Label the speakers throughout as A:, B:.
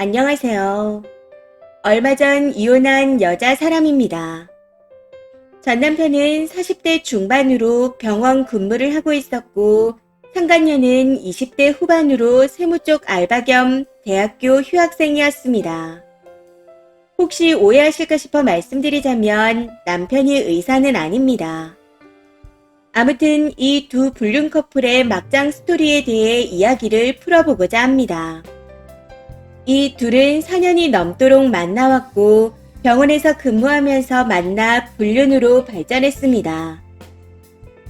A: 안녕하세요. 얼마 전 이혼한 여자 사람입니다. 전 남편은 40대 중반으로 병원 근무를 하고 있었고, 상간녀는 20대 후반으로 세무 쪽 알바 겸 대학교 휴학생이었습니다. 혹시 오해하실까 싶어 말씀드리자면 남편이 의사는 아닙니다. 아무튼 이 두 불륜 커플의 막장 스토리에 대해 이야기를 풀어보고자 합니다. 이 둘은 4년이 넘도록 만나왔고 병원에서 근무하면서 만나 불륜으로 발전했습니다.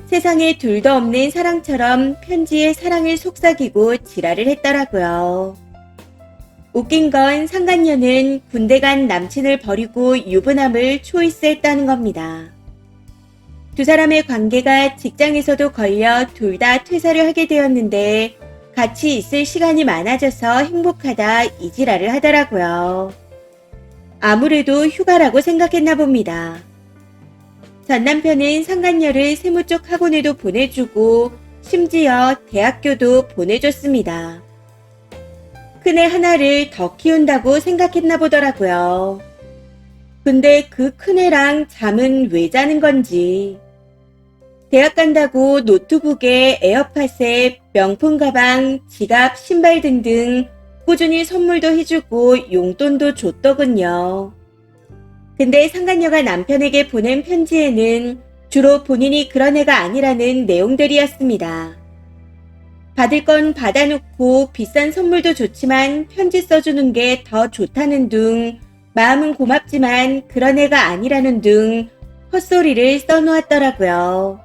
A: 세상에 둘도 없는 사랑처럼 편지에 사랑을 속삭이고 지랄을 했더라고요. 웃긴 건 상간녀는 군대 간 남친을 버리고 유부남을 초이스했다는 겁니다. 두 사람의 관계가 직장에서도 걸려 둘 다 퇴사를 하게 되었는데 같이 있을 시간이 많아져서 행복하다 이 지랄을 하더라고요. 아무래도 휴가라고 생각했나 봅니다. 전 남편은 상간녀를 세무 쪽 학원에도 보내주고 심지어 대학교도 보내줬습니다. 큰애 하나를 더 키운다고 생각했나 보더라고요. 근데 그 큰애랑 잠은 왜 자는 건지. 대학 간다고 노트북에 에어팟에 명품 가방, 지갑, 신발 등등 꾸준히 선물도 해주고 용돈도 줬더군요. 근데 상간녀가 남편에게 보낸 편지에는 주로 본인이 그런 애가 아니라는 내용들이었습니다. 받을 건 받아놓고 비싼 선물도 좋지만 편지 써주는 게 더 좋다는 둥, 마음은 고맙지만 그런 애가 아니라는 둥 헛소리를 써놓았더라고요.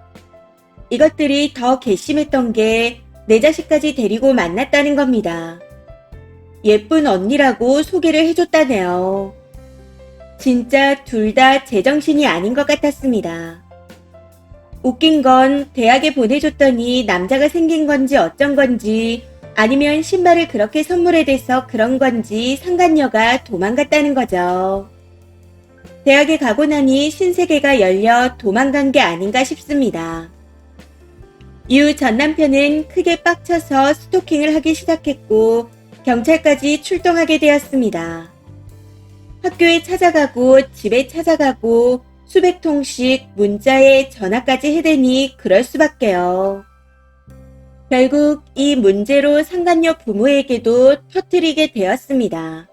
A: 이것들이 더 괘씸했던 게 내 자식까지 데리고 만났다는 겁니다. 예쁜 언니라고 소개를 해줬다네요. 진짜 둘 다 제정신이 아닌 것 같았습니다. 웃긴 건 대학에 보내줬더니 남자가 생긴 건지 어쩐 건지 아니면 신발을 그렇게 선물해대서 그런 건지 상간녀가 도망갔다는 거죠. 대학에 가고 나니 신세계가 열려 도망간 게 아닌가 싶습니다. 이후 전 남편은 크게 빡쳐서 스토킹을 하기 시작했고 경찰까지 출동하게 되었습니다. 학교에 찾아가고 집에 찾아가고 수백 통씩 문자에 전화까지 해대니 그럴 수밖에요. 결국 이 문제로 상간녀 부모에게도 터뜨리게 되었습니다.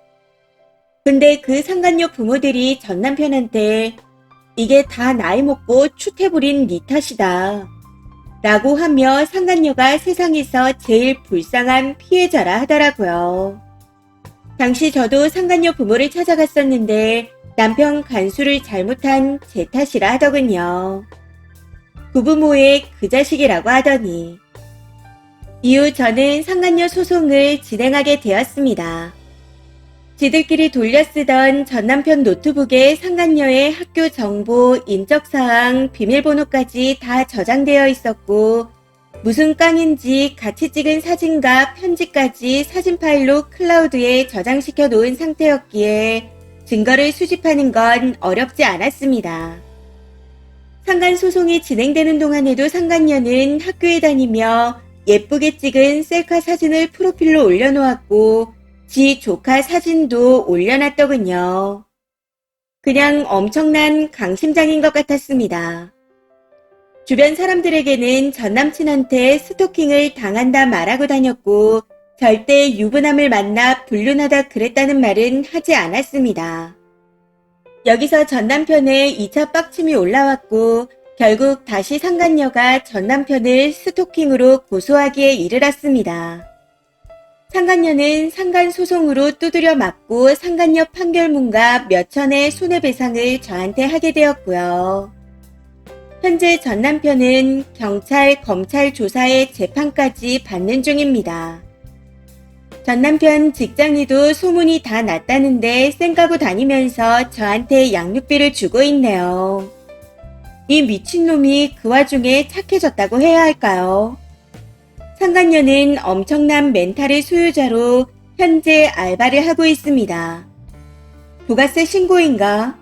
A: 근데 그 상간녀 부모들이 전 남편한테 이게 다 나이 먹고 추태부린 네 탓이다 라고 하며 상간녀가 세상에서 제일 불쌍한 피해자라 하더라고요. 당시 저도 상간녀 부모를 찾아갔었는데 남편 간수를 잘못한 제 탓이라 하더군요. 구부모의 그 자식이라고 하더니. 이후 저는 상간녀 소송을 진행하게 되었습니다. 지들끼리 돌려쓰던 전 남편 노트북에 상간녀의 학교 정보, 인적사항, 비밀번호까지 다 저장되어 있었고 무슨 깡인지 같이 찍은 사진과 편지까지 사진 파일로 클라우드에 저장시켜 놓은 상태였기에 증거를 수집하는 건 어렵지 않았습니다. 상간 소송이 진행되는 동안에도 상간녀는 학교에 다니며 예쁘게 찍은 셀카 사진을 프로필로 올려놓았고 지 조카 사진도 올려놨더군요. 그냥 엄청난 강심장인 것 같았습니다. 주변 사람들에게는 전 남친한테 스토킹을 당한다 말하고 다녔고 절대 유부남을 만나 불륜하다 그랬다는 말은 하지 않았습니다. 여기서 전 남편의 2차 빡침이 올라왔고 결국 다시 상간녀가 전 남편을 스토킹으로 고소하기에 이르렀습니다. 상간녀는 상간소송으로 두드려 맞고 상간녀 판결문과 몇천의 손해배상을 저한테 하게 되었고요. 현재 전 남편은 경찰, 검찰 조사에 재판까지 받는 중입니다. 전 남편 직장이도 소문이 다 났다는데 쌩까고 다니면서 저한테 양육비를 주고 있네요. 이 미친놈이 그 와중에 착해졌다고 해야 할까요? 상간녀는 엄청난 멘탈의 소유자로 현재 알바를 하고 있습니다. 부가세 신고인가?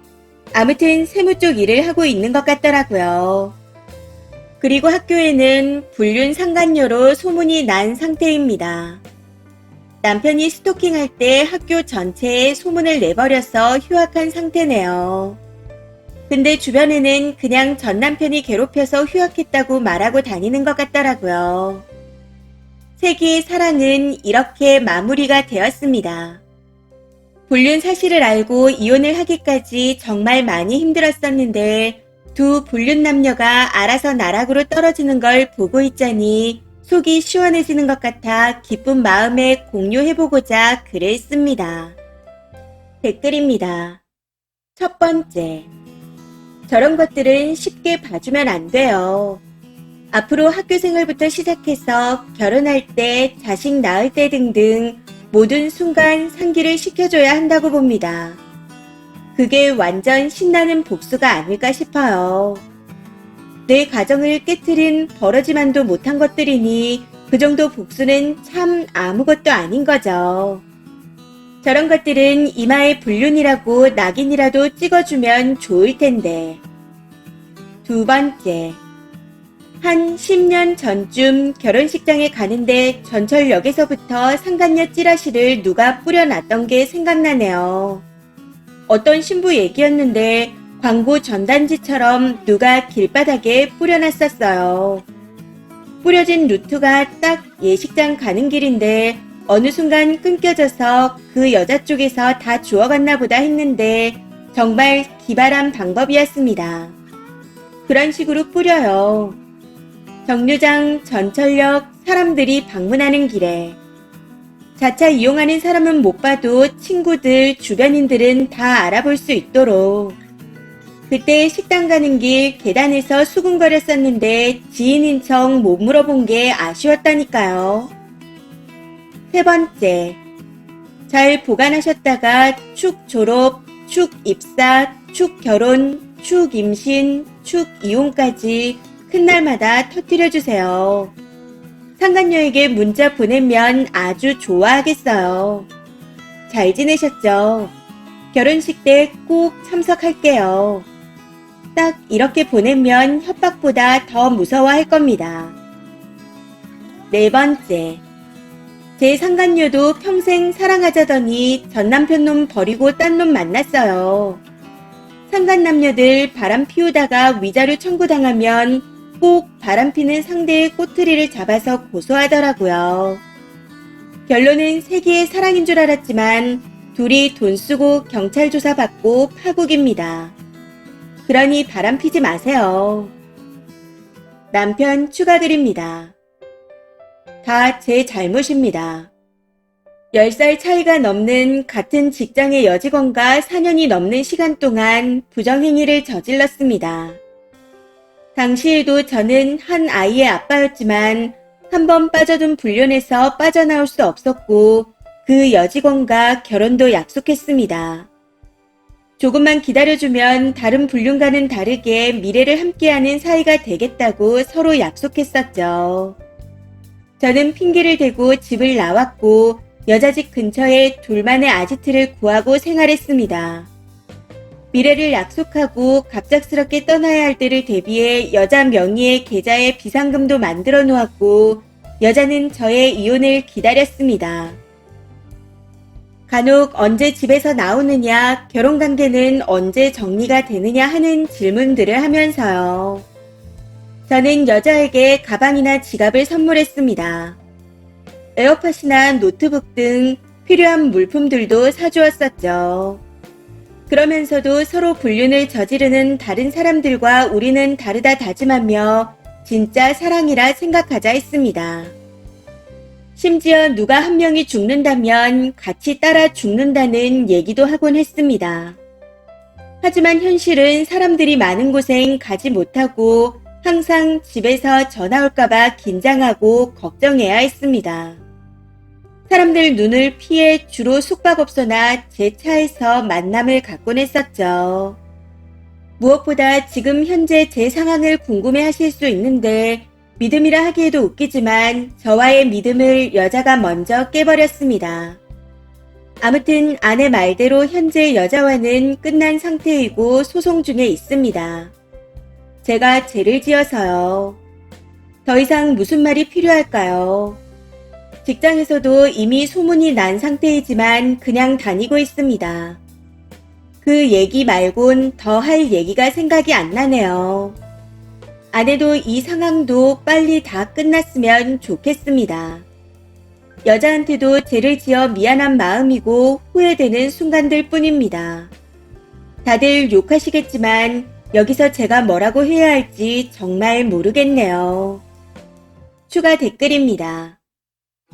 A: 아무튼 세무 쪽 일을 하고 있는 것 같더라고요. 그리고 학교에는 불륜 상간녀로 소문이 난 상태입니다. 남편이 스토킹할 때 학교 전체에 소문을 내버려서 휴학한 상태네요. 근데 주변에는 그냥 전 남편이 괴롭혀서 휴학했다고 말하고 다니는 것 같더라고요. 세기의 사랑은 이렇게 마무리가 되었습니다. 불륜 사실을 알고 이혼을 하기까지 정말 많이 힘들었었는데 두 불륜 남녀가 알아서 나락으로 떨어지는 걸 보고 있자니 속이 시원해지는 것 같아 기쁜 마음에 공유해보고자 글을 씁니다. 댓글입니다. 첫 번째. 저런 것들은 쉽게 봐주면 안 돼요. 앞으로 학교 생활부터 시작해서 결혼할 때, 자식 낳을 때 등등 모든 순간 상기를 시켜줘야 한다고 봅니다. 그게 완전 신나는 복수가 아닐까 싶어요. 내 가정을 깨트린 버러지만도 못한 것들이니 그 정도 복수는 참 아무것도 아닌 거죠. 저런 것들은 이마에 불륜이라고 낙인이라도 찍어주면 좋을 텐데. 두 번째. 한 10년 전쯤 결혼식장에 가는데 전철역에서부터 상간녀 찌라시를 누가 뿌려놨던 게 생각나네요. 어떤 신부 얘기였는데 광고 전단지처럼 누가 길바닥에 뿌려놨었어요. 뿌려진 루트가 딱 예식장 가는 길인데 어느 순간 끊겨져서 그 여자 쪽에서 다 주워갔나 보다 했는데 정말 기발한 방법이었습니다. 그런 식으로 뿌려요. 정류장, 전철역, 사람들이 방문하는 길에. 자차 이용하는 사람은 못 봐도 친구들, 주변인들은 다 알아볼 수 있도록. 그때 식당 가는 길 계단에서 수군거렸었는데 지인인 척 못 물어본 게 아쉬웠다니까요. 세 번째. 잘 보관하셨다가 축 졸업, 축 입사, 축 결혼, 축 임신, 축 이혼까지 큰 날마다 터뜨려주세요. 상간녀에게 문자 보내면 아주 좋아하겠어요. 잘 지내셨죠? 결혼식 때 꼭 참석할게요. 딱 이렇게 보내면 협박보다 더 무서워할 겁니다. 네 번째. 제 상간녀도 평생 사랑하자더니 전 남편 놈 버리고 딴 놈 만났어요. 상간남녀들 바람 피우다가 위자료 청구당하면 꼭 바람피는 상대의 꼬투리를 잡아서 고소하더라고요. 결론은 세기의 사랑인 줄 알았지만 둘이 돈 쓰고 경찰 조사 받고 파국입니다. 그러니 바람피지 마세요. 남편 추가드립니다. 다 제 잘못입니다. 10살 차이가 넘는 같은 직장의 여직원과 4년이 넘는 시간 동안 부정행위를 저질렀습니다. 당시에도 저는 한 아이의 아빠였지만 한 번 빠져든 불륜에서 빠져나올 수 없었고 그 여직원과 결혼도 약속했습니다. 조금만 기다려주면 다른 불륜과는 다르게 미래를 함께하는 사이가 되겠다고 서로 약속했었죠. 저는 핑계를 대고 집을 나왔고 여자 집 근처에 둘만의 아지트를 구하고 생활했습니다. 미래를 약속하고 갑작스럽게 떠나야 할 때를 대비해 여자 명의의 계좌에 비상금도 만들어 놓았고 여자는 저의 이혼을 기다렸습니다. 간혹 언제 집에서 나오느냐, 결혼관계는 언제 정리가 되느냐 하는 질문들을 하면서요. 저는 여자에게 가방이나 지갑을 선물했습니다. 에어팟이나 노트북 등 필요한 물품들도 사주었었죠. 그러면서도 서로 불륜을 저지르는 다른 사람들과 우리는 다르다 다짐하며 진짜 사랑이라 생각하자 했습니다. 심지어 누가 한 명이 죽는다면 같이 따라 죽는다는 얘기도 하곤 했습니다. 하지만 현실은 사람들이 많은 곳엔 가지 못하고 항상 집에서 전화 올까봐 긴장하고 걱정해야 했습니다. 사람들 눈을 피해 주로 숙박업소나 제 차에서 만남을 갖곤 했었죠. 무엇보다 지금 현재 제 상황을 궁금해 하실 수 있는데 믿음이라 하기에도 웃기지만 저와의 믿음을 여자가 먼저 깨버렸습니다. 아무튼 아내 말대로 현재 여자와는 끝난 상태이고 소송 중에 있습니다. 제가 죄를 지어서요. 더 이상 무슨 말이 필요할까요? 직장에서도 이미 소문이 난 상태이지만 그냥 다니고 있습니다. 그 얘기 말곤 더 할 얘기가 생각이 안 나네요. 아내도 이 상황도 빨리 다 끝났으면 좋겠습니다. 여자한테도 죄를 지어 미안한 마음이고 후회되는 순간들 뿐입니다. 다들 욕하시겠지만 여기서 제가 뭐라고 해야 할지 정말 모르겠네요. 추가 댓글입니다.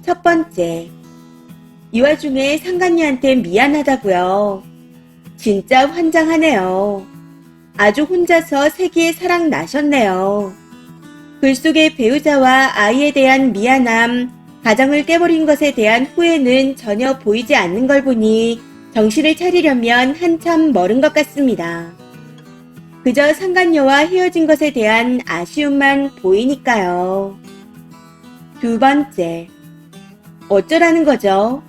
A: 첫 번째, 이 와중에 상간녀한테 미안하다고요. 진짜 환장하네요. 아주 혼자서 세기의 사랑 나셨네요. 글 속의 배우자와 아이에 대한 미안함, 가정을 깨버린 것에 대한 후회는 전혀 보이지 않는 걸 보니 정신을 차리려면 한참 멀은 것 같습니다. 그저 상간녀와 헤어진 것에 대한 아쉬움만 보이니까요. 두 번째, 어쩌라는 거죠?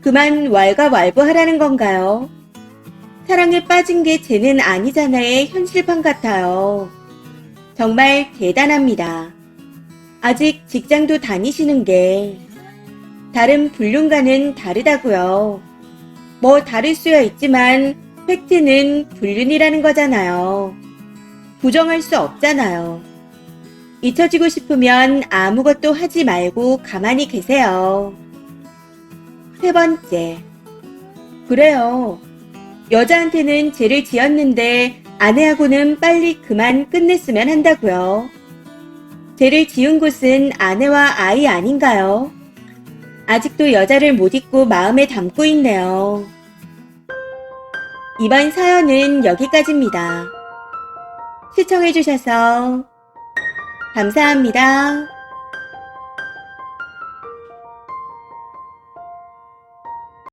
A: 그만 왈가왈부하라는 건가요? 사랑에 빠진 게 죄는 아니잖아의 현실판 같아요. 정말 대단합니다. 아직 직장도 다니시는 게 다른 불륜과는 다르다고요. 뭐 다를 수야 있지만 팩트는 불륜이라는 거잖아요. 부정할 수 없잖아요. 잊혀지고 싶으면 아무것도 하지 말고 가만히 계세요. 세 번째, 그래요. 여자한테는 죄를 지었는데 아내하고는 빨리 그만 끝냈으면 한다고요. 죄를 지은 곳은 아내와 아이 아닌가요? 아직도 여자를 못 잊고 마음에 담고 있네요. 이번 사연은 여기까지입니다. 시청해주셔서 감사합니다.